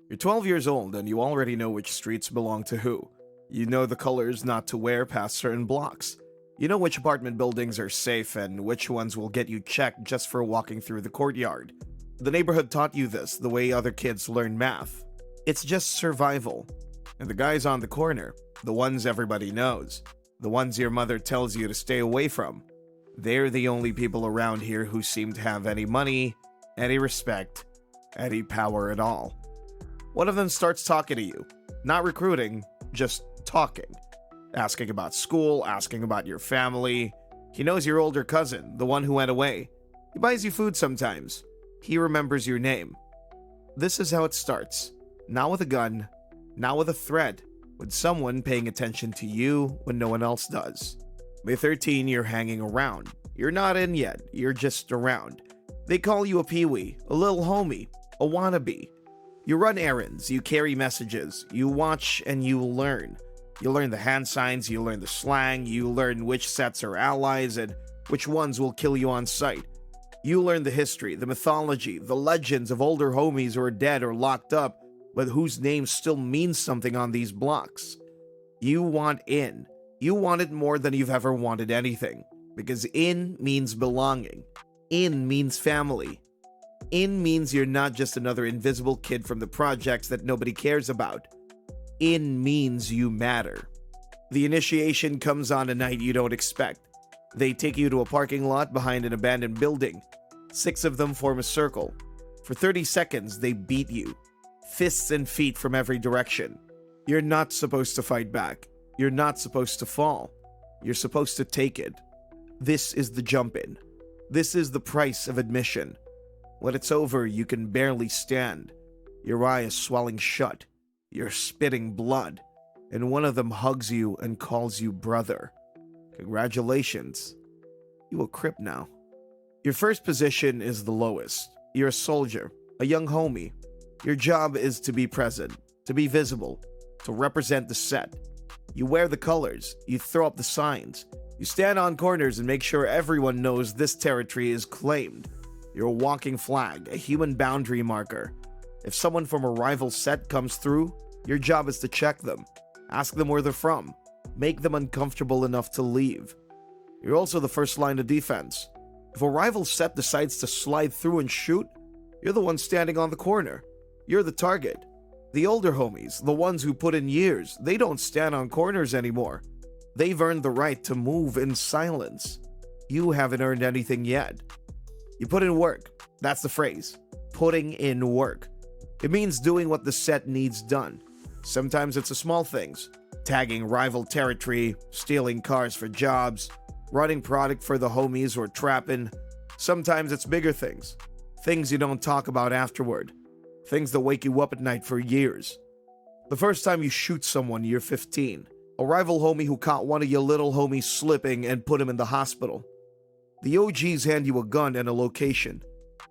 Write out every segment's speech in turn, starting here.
You're 12 years old and you already know which streets belong to who. You know the colors not to wear past certain blocks. You know which apartment buildings are safe and which ones will get you checked just for walking through the courtyard. The neighborhood taught you this the way other kids learn math. It's just survival. And the guys on the corner, the ones everybody knows, the ones your mother tells you to stay away from, they're the only people around here who seem to have any money, any respect, any power at all. One of them starts talking to you. Not recruiting, just talking. Asking about school, asking about your family. He knows your older cousin, the one who went away. He buys you food sometimes. He remembers your name. This is how it starts. Not with a gun, not with a threat, with someone paying attention to you when no one else does. By 13, you're hanging around. You're not in yet, you're just around. They call you a peewee, a little homie, a wannabe. You run errands, you carry messages, you watch and you learn. You learn the hand signs, you learn the slang, you learn which sets are allies and which ones will kill you on sight. You learn the history, the mythology, the legends of older homies who are dead or locked up, but whose names still mean something on these blocks. You want in. You want it more than you've ever wanted anything. Because in means belonging. In means family. In means you're not just another invisible kid from the projects that nobody cares about. In means you matter. The initiation comes on a night you don't expect. They take you to a parking lot behind an abandoned building. 6 of them form a circle. For 30 seconds, they beat you. Fists and feet from every direction. You're not supposed to fight back. You're not supposed to fall. You're supposed to take it. This is the jump-in. This is the price of admission. When it's over, you can barely stand. Your eye is swelling shut. You're spitting blood. And one of them hugs you and calls you brother. Congratulations. You a Crip now. Your first position is the lowest. You're a soldier, a young homie. Your job is to be present, to be visible, to represent the set. You wear the colors, you throw up the signs. You stand on corners and make sure everyone knows this territory is claimed. You're a walking flag, a human boundary marker. If someone from a rival set comes through, your job is to check them, ask them where they're from, make them uncomfortable enough to leave. You're also the first line of defense. If a rival set decides to slide through and shoot, you're the one standing on the corner. You're the target. The older homies, the ones who put in years, they don't stand on corners anymore. They've earned the right to move in silence. You haven't earned anything yet. You put in work. That's the phrase. Putting in work. It means doing what the set needs done. Sometimes it's the small things. Tagging rival territory, stealing cars for jobs, running product for the homies or trapping. Sometimes it's bigger things. Things you don't talk about afterward. Things that wake you up at night for years. The first time you shoot someone, you're 15. A rival homie who caught one of your little homies slipping and put him in the hospital. The OGs hand you a gun and a location.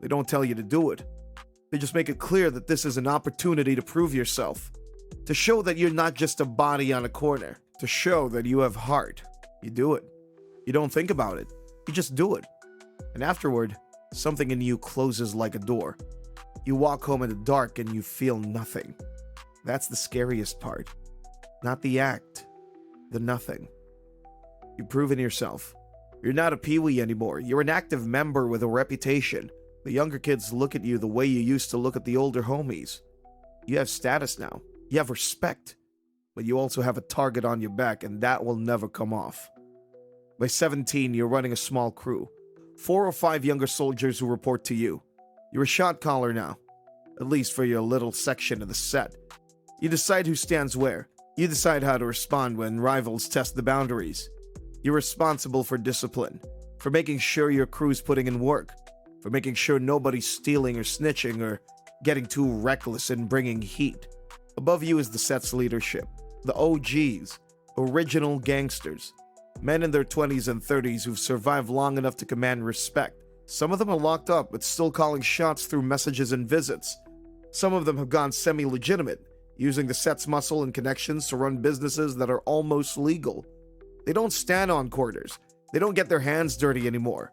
They don't tell you to do it. They just make it clear that this is an opportunity to prove yourself. To show that you're not just a body on a corner. To show that you have heart. You do it. You don't think about it. You just do it. And afterward, something in you closes like a door. You walk home in the dark and you feel nothing. That's the scariest part. Not the act. The nothing. You've proven yourself. You're not a peewee anymore. You're an active member with a reputation. The younger kids look at you the way you used to look at the older homies. You have status now. You have respect. But you also have a target on your back, and that will never come off. By 17, you're running a small crew. 4 or 5 younger soldiers who report to you. You're a shot caller now. At least for your little section of the set. You decide who stands where. You decide how to respond when rivals test the boundaries. You're responsible for discipline, for making sure your crew's putting in work, for making sure nobody's stealing or snitching or getting too reckless and bringing heat. Above you is the set's leadership, the OGs, original gangsters, men in their 20s and 30s who've survived long enough to command respect. Some of them are locked up but still calling shots through messages and visits. Some of them have gone semi-legitimate, using the set's muscle and connections to run businesses that are almost legal. They don't stand on corners. They don't get their hands dirty anymore.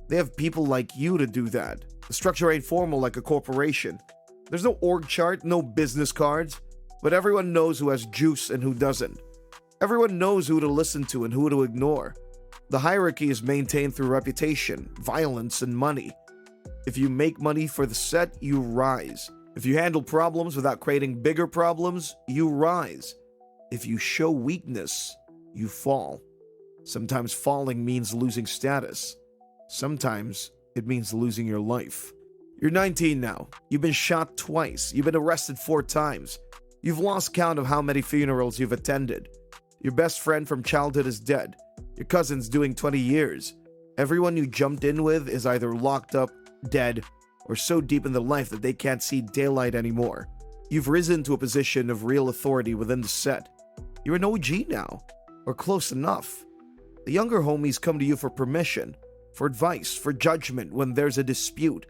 They have people like you to do that. The structure ain't formal like a corporation. There's no org chart, no business cards, but everyone knows who has juice and who doesn't. Everyone knows who to listen to and who to ignore. The hierarchy is maintained through reputation, violence, and money. If you make money for the set, you rise. If you handle problems without creating bigger problems, you rise. If you show weakness, you fall. Sometimes falling means losing status. Sometimes it means losing your life. You're 19 now. You've been shot twice. You've been arrested 4 times. You've lost count of how many funerals you've attended. Your best friend from childhood is dead. Your cousin's doing 20 years. Everyone you jumped in with is either locked up, dead, or so deep in their life that they can't see daylight anymore. You've risen to a position of real authority within the set. You're an OG now, or close enough. The younger homies come to you for permission, for advice, for judgment when there's a dispute.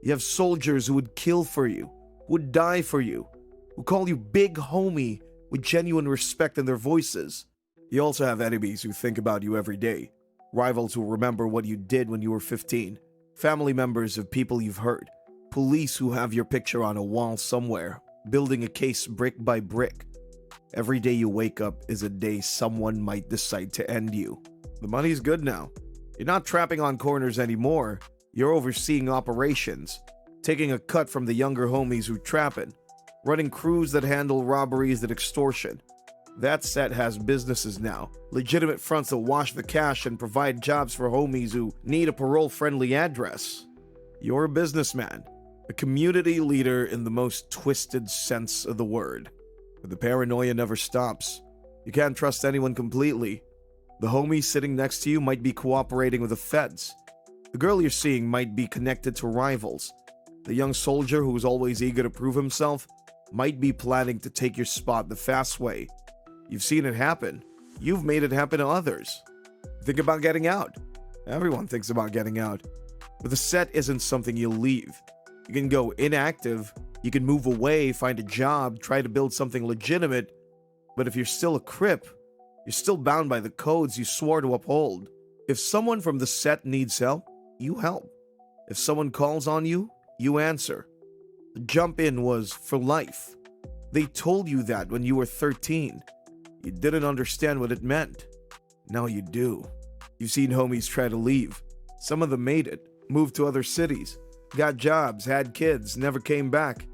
You have soldiers who would kill for you, who would die for you, who call you big homie with genuine respect in their voices. You also have enemies who think about you every day, rivals who remember what you did when you were 15, family members of people you've hurt, police who have your picture on a wall somewhere, building a case brick by brick. Every day you wake up is a day someone might decide to end you. The money's good now. You're not trapping on corners anymore. You're overseeing operations, taking a cut from the younger homies who trapping, running crews that handle robberies and extortion. That set has businesses now, legitimate fronts that wash the cash and provide jobs for homies who need a parole-friendly address. You're a businessman, a community leader in the most twisted sense of the word. But the paranoia never stops. You can't trust anyone completely. The homie sitting next to you might be cooperating with the feds. The girl you're seeing might be connected to rivals. The young soldier who's always eager to prove himself might be planning to take your spot the fast way. You've seen it happen. You've made it happen to others. Think about getting out. Everyone thinks about getting out. But the set isn't something you'll leave. You can go inactive, you can move away, find a job, try to build something legitimate, but if you're still a Crip, you're still bound by the codes you swore to uphold. If someone from the set needs help, you help. If someone calls on you, you answer. The jump in was for life. They told you that when you were 13. You didn't understand what it meant. Now you do. You've seen homies try to leave. Some of them made it, moved to other cities, got jobs, had kids, never came back.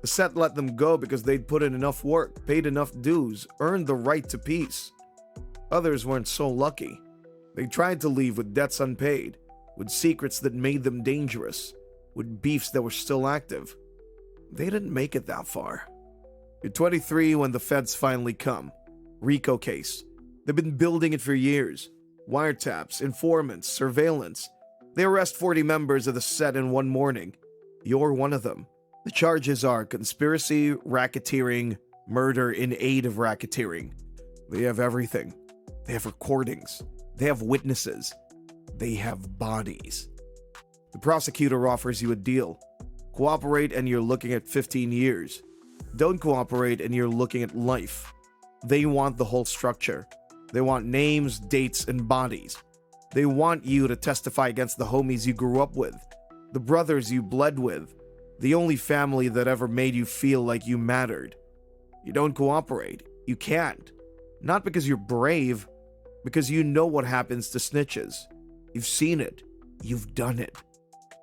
The set let them go because they'd put in enough work, paid enough dues, earned the right to peace. Others weren't so lucky. They tried to leave with debts unpaid, with secrets that made them dangerous, with beefs that were still active. They didn't make it that far. You're 23 when the feds finally come. RICO case. They've been building it for years. Wiretaps, informants, surveillance. They arrest 40 members of the set in one morning. You're one of them. The charges are conspiracy, racketeering, murder in aid of racketeering. They have everything. They have recordings. They have witnesses. They have bodies. The prosecutor offers you a deal. Cooperate and you're looking at 15 years. Don't cooperate and you're looking at life. They want the whole structure. They want names, dates, and bodies. They want you to testify against the homies you grew up with, the brothers you bled with, the only family that ever made you feel like you mattered. You don't cooperate. You can't. Not because you're brave, because you know what happens to snitches. You've seen it. You've done it.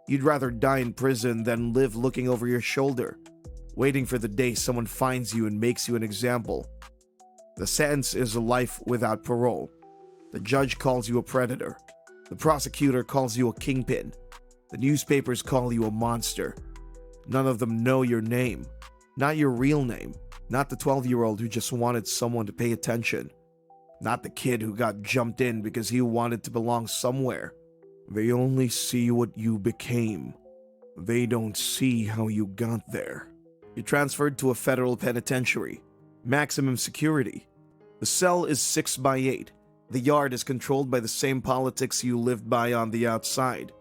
You'd rather die in prison than live looking over your shoulder, waiting for the day someone finds you and makes you an example. The sentence is a life without parole. The judge calls you a predator. The prosecutor calls you a kingpin. The newspapers call you a monster. None of them know your name. Not your real name. Not the 12-year-old who just wanted someone to pay attention. Not the kid who got jumped in because he wanted to belong somewhere. They only see what you became. They don't see how you got there. You're transferred to a federal penitentiary. Maximum security. The cell is 6 by 8. The yard is controlled by the same politics you lived by on the outside.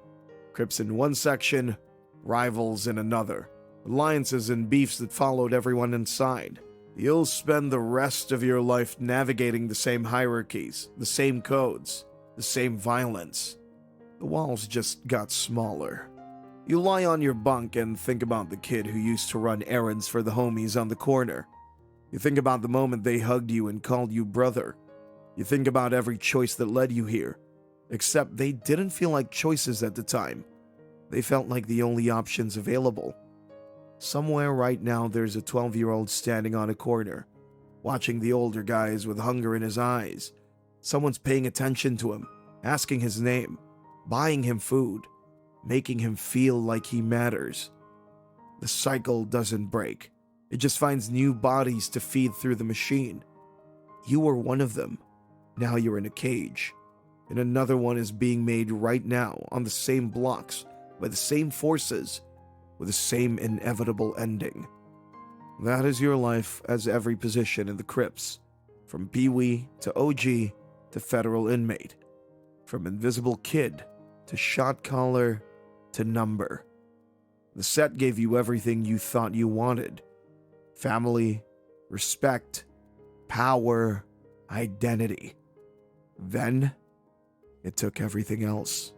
Crips in one section, rivals in another. Alliances and beefs that followed everyone inside. You'll spend the rest of your life navigating the same hierarchies, the same codes, the same violence. The walls just got smaller. You lie on your bunk and think about the kid who used to run errands for the homies on the corner. You think about the moment they hugged you and called you brother. You think about every choice that led you here, except they didn't feel like choices at the time. They felt like the only options available. Somewhere right now there's a 12-year-old standing on a corner, watching the older guys with hunger in his eyes. Someone's paying attention to him, asking his name, buying him food, making him feel like he matters. The cycle doesn't break. It just finds new bodies to feed through the machine. You were one of them. Now you're in a cage. And another one is being made right now on the same blocks, by the same forces, with the same inevitable ending. That is your life as every position in the Crips, from Pee-wee to OG to federal inmate, from invisible kid to shot caller to number. The set gave you everything you thought you wanted: family, respect, power, identity. Then, it took everything else.